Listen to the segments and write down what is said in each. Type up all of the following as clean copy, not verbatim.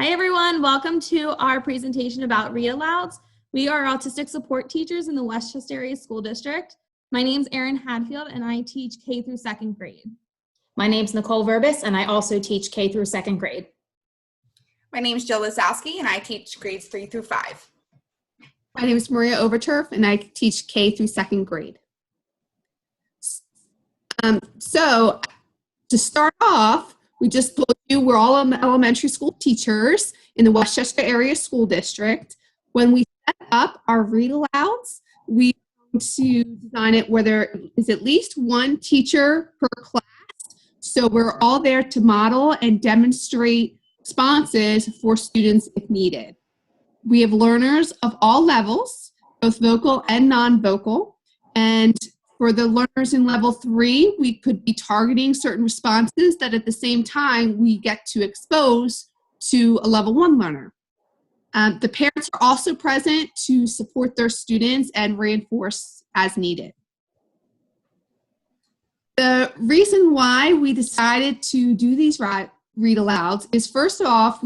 Hi everyone, welcome to our presentation about read-alouds. We are autistic support teachers in the Westchester Area School District. My name is Erin Hadfield and I teach K through 2nd grade. My name's Nicole Verbis and I also teach K through 2nd grade. My name is Jill Lisowski and I teach grades 3 through 5. My name is Maria Overturf and I teach K through 2nd grade. So to start off, we just told you we're all elementary school teachers in the Westchester Area School District. When we set up our read-alouds, we want to design it where there is at least one teacher per class. So we're all there to model and demonstrate responses for students if needed. We have learners of all levels, both vocal and non-vocal, and for the learners in level 3, we could be targeting certain responses that at the same time we get to expose to a level 1 learner. The parents are also present to support their students and reinforce as needed. The reason why we decided to do these read-alouds is, first off,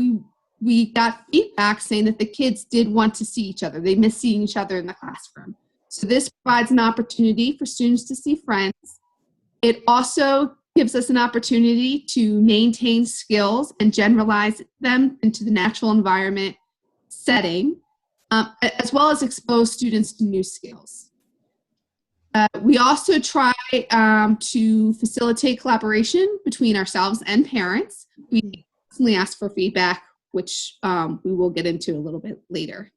we got feedback saying that the kids did want to see each other. They miss seeing each other in the classroom. So this provides an opportunity for students to see friends. It also gives us an opportunity to maintain skills and generalize them into the natural environment setting, as well as expose students to new skills. We also try to facilitate collaboration between ourselves and parents. We constantly ask for feedback, which we will get into a little bit later.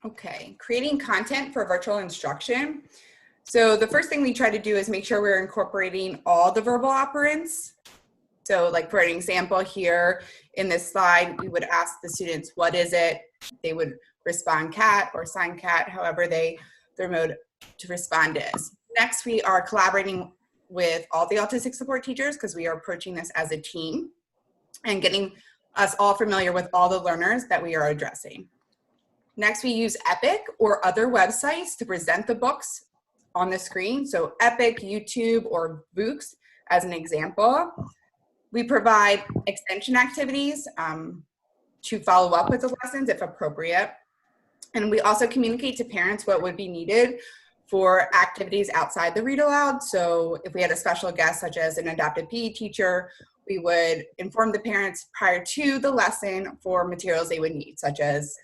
Okay, creating content for virtual instruction. So the first thing we try to do is make sure we're incorporating all the verbal operants. So like for an example here in this slide, we would ask the students, what is it? They would respond cat or sign cat, however their mode to respond is. Next, we are collaborating with all the autistic support teachers because we are approaching this as a team and getting us all familiar with all the learners that we are addressing. Next, we use Epic or other websites to present the books on the screen. So Epic, YouTube, or Books as an example. We provide extension activities to follow up with the lessons if appropriate. And we also communicate to parents what would be needed for activities outside the read aloud. So if we had a special guest such as an adopted PE teacher, we would inform the parents prior to the lesson for materials they would need, such as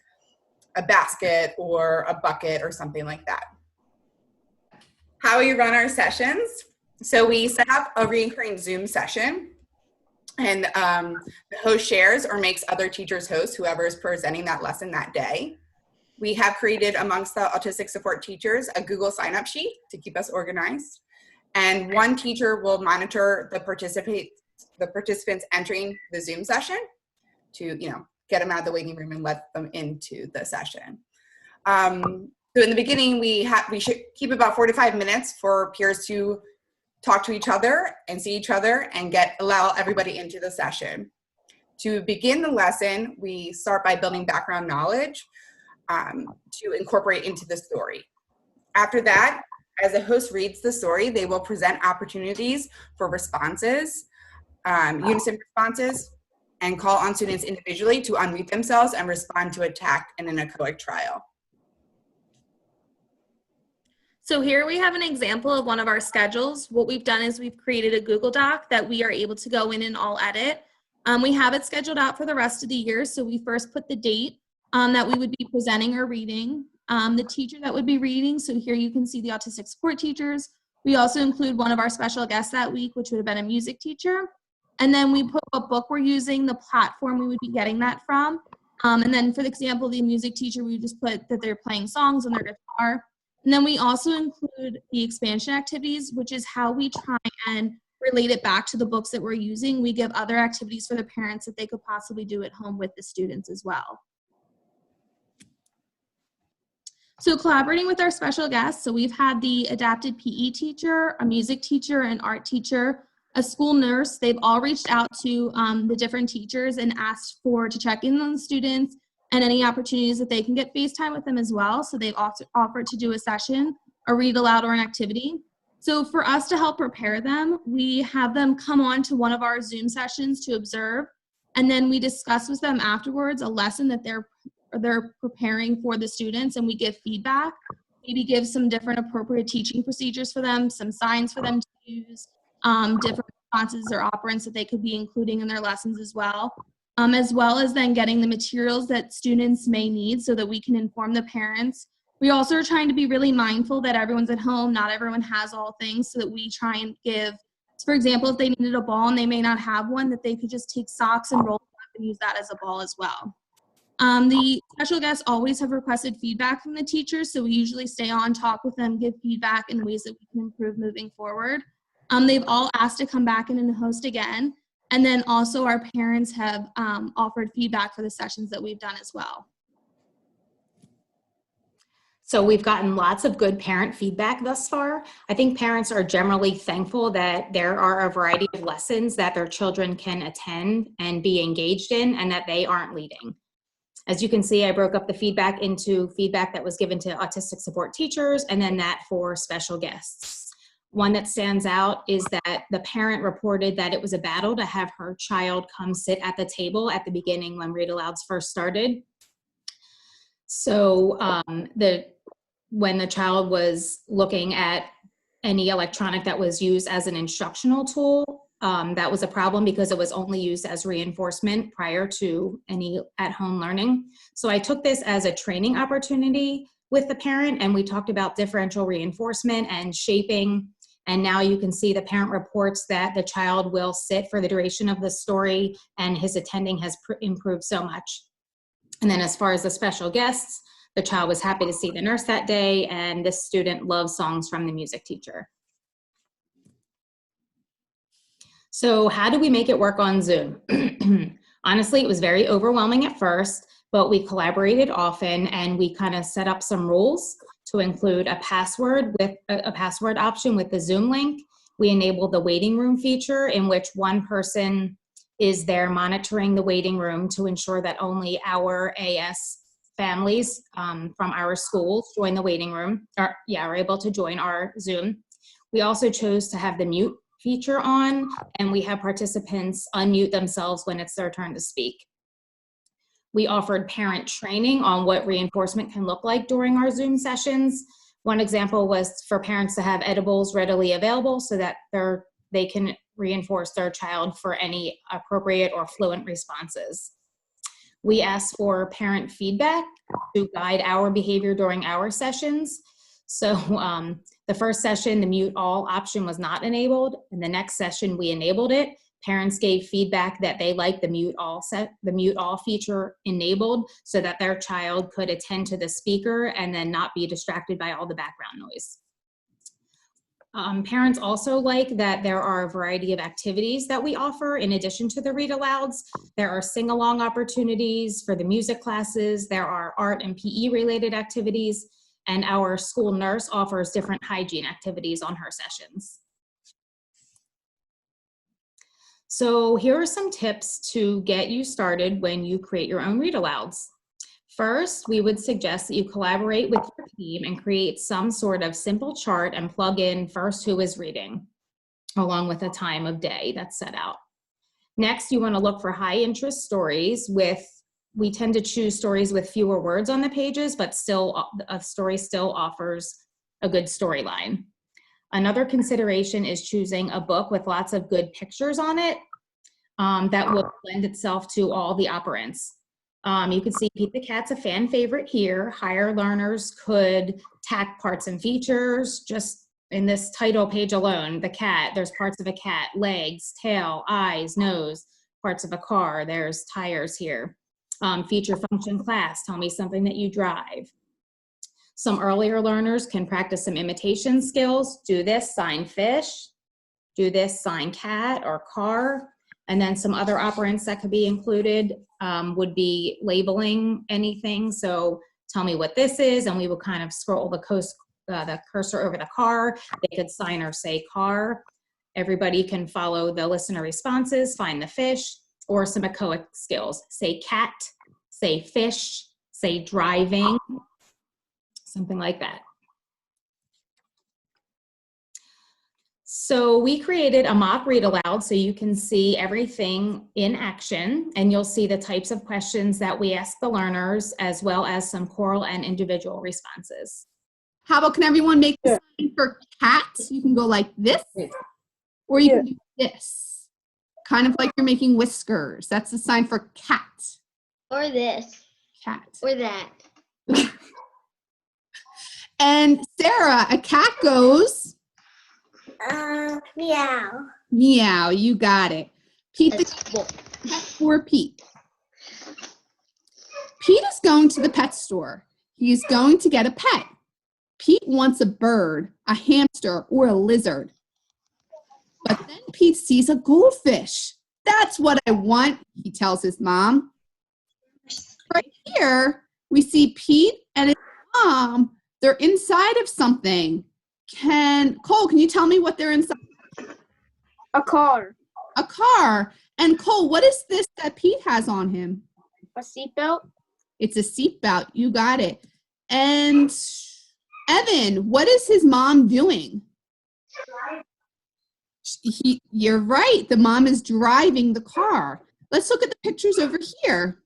a basket or a bucket or something like that. How we run our sessions. So we set up a recurring Zoom session and the host shares or makes other teachers hosts, whoever is presenting that lesson that day. We have created amongst the autistic support teachers a Google sign-up sheet to keep us organized. And one teacher will monitor the participants entering the Zoom session to, get them out of the waiting room and let them into the session. So in the beginning, we should keep about 45 minutes for peers to talk to each other and see each other and allow everybody into the session. To begin the lesson, we start by building background knowledge to incorporate into the story. After that, as the host reads the story, they will present opportunities for responses, unison responses, and call on students individually to unmute themselves and respond to a TAC and an echoic trial. So here we have an example of one of our schedules. What we've done is we've created a Google Doc that we are able to go in and all edit. We have it scheduled out for the rest of the year. So we first put the date that we would be presenting or reading, the teacher that would be reading. So here you can see the autistic support teachers. We also include one of our special guests that week, which would have been a music teacher. And then we put what book we're using, the platform we would be getting that from. And then for the example, the music teacher, we just put that they're playing songs on their guitar. And then we also include the expansion activities, which is how we try and relate it back to the books that we're using. We give other activities for the parents that they could possibly do at home with the students as well. So collaborating with our special guests, so we've had the adapted PE teacher, a music teacher, an art teacher, a school nurse. They've all reached out to the different teachers and asked to check in on the students and any opportunities that they can get FaceTime with them as well. So they've also offered to do a session, a read aloud, or an activity. So for us to help prepare them, we have them come on to one of our Zoom sessions to observe. And then we discuss with them afterwards a lesson that they're preparing for the students, and we give feedback, maybe give some different appropriate teaching procedures for them, some signs for them to use, different responses or operants that they could be including in their lessons as well as then getting the materials that students may need so that we can inform the parents. We also are trying to be really mindful that everyone's at home, not everyone has all things, so that we try and give, for example, if they needed a ball and they may not have one, that they could just take socks and roll it up and use that as a ball as well. The special guests always have requested feedback from the teachers, so we usually stay on, talk with them, give feedback in ways that we can improve moving forward. They've all asked to come back in and host again, and then also our parents have offered feedback for the sessions that we've done as well. So we've gotten lots of good parent feedback thus far. I think parents are generally thankful that there are a variety of lessons that their children can attend and be engaged in, and that they aren't leading. As you can see, I broke up the feedback into feedback that was given to autistic support teachers and then that for special guests. One that stands out is that the parent reported that it was a battle to have her child come sit at the table at the beginning when read-alouds first started. So when the child was looking at any electronic that was used as an instructional tool, that was a problem because it was only used as reinforcement prior to any at-home learning. So I took this as a training opportunity with the parent, and we talked about differential reinforcement and shaping. And now you can see the parent reports that the child will sit for the duration of the story and his attending has improved so much. And then as far as the special guests, the child was happy to see the nurse that day, and this student loves songs from the music teacher. So how do we make it work on Zoom? Honestly, it was very overwhelming at first, but we collaborated often and we kind of set up some rules to include a password with a password option with the Zoom link. We enabled the waiting room feature in which one person is there monitoring the waiting room to ensure that only our AS families from our schools join the waiting room, or are able to join our Zoom. We also chose to have the mute feature on, and we have participants unmute themselves when it's their turn to speak. We offered parent training on what reinforcement can look like during our Zoom sessions. One example was for parents to have edibles readily available so that they can reinforce their child for any appropriate or fluent responses. We asked for parent feedback to guide our behavior during our sessions. So the first session, the mute all option was not enabled. In the next session, we enabled it. Parents gave feedback that they liked the mute all feature enabled so that their child could attend to the speaker and then not be distracted by all the background noise. Parents also like that there are a variety of activities that we offer in addition to the read-alouds. There are sing-along opportunities for the music classes. There are art and PE related activities, and our school nurse offers different hygiene activities on her sessions. So here are some tips to get you started when you create your own read-alouds. First, we would suggest that you collaborate with your team and create some sort of simple chart and plug in first who is reading, along with a time of day that's set out. Next, you want to look for high interest stories we tend to choose stories with fewer words on the pages, but still a story still offers a good storyline. Another consideration is choosing a book with lots of good pictures on it that will lend itself to all the operants. You can see Pete the Cat's a fan favorite here. Higher learners could tack parts and features. Just in this title page alone, the cat, there's parts of a cat, legs, tail, eyes, nose, parts of a car, there's tires here. Feature function class, tell me something that you drive. Some earlier learners can practice some imitation skills. Do this, sign fish. Do this, sign cat or car. And then some other operants that could be included would be labeling anything. So tell me what this is, and we will kind of scroll the cursor over the car. They could sign or say car. Everybody can follow the listener responses, find the fish, or some echoic skills. Say cat, say fish, say driving, something like that. So we created a mock read aloud so you can see everything in action, and you'll see the types of questions that we ask the learners as well as some choral and individual responses. How about, can everyone make the sign for cat? You can go like this, or you can do this. Kind of like you're making whiskers. That's the sign for cat. Or this. Cat. Or that. And Sarah, a cat goes Meow. meow. You got it. Pete, the pet for Pete. Pete is going to the pet store. He's going to get a pet. Pete wants a bird, a hamster, or a lizard. But then Pete sees a goldfish. That's what I want, he tells his mom. Right here, we see Pete and his mom. They're inside of something. Cole, can you tell me what they're inside? A car. A car. And Cole, what is this that Pete has on him? A seatbelt. It's a seatbelt. You got it. And Evan, what is his mom doing? You're right. The mom is driving the car. Let's look at the pictures over here.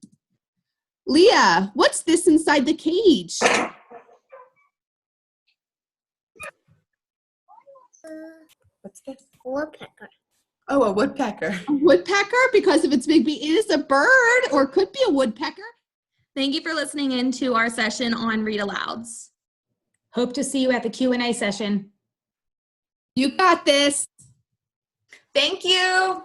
Leah, what's this inside the cage? What's this? Woodpecker. Oh, a woodpecker. A woodpecker, because of its big beak. It is a bird, or could be a woodpecker. Thank you for listening in to our session on read-alouds. Hope to see you at the Q&A session. You got this. Thank you.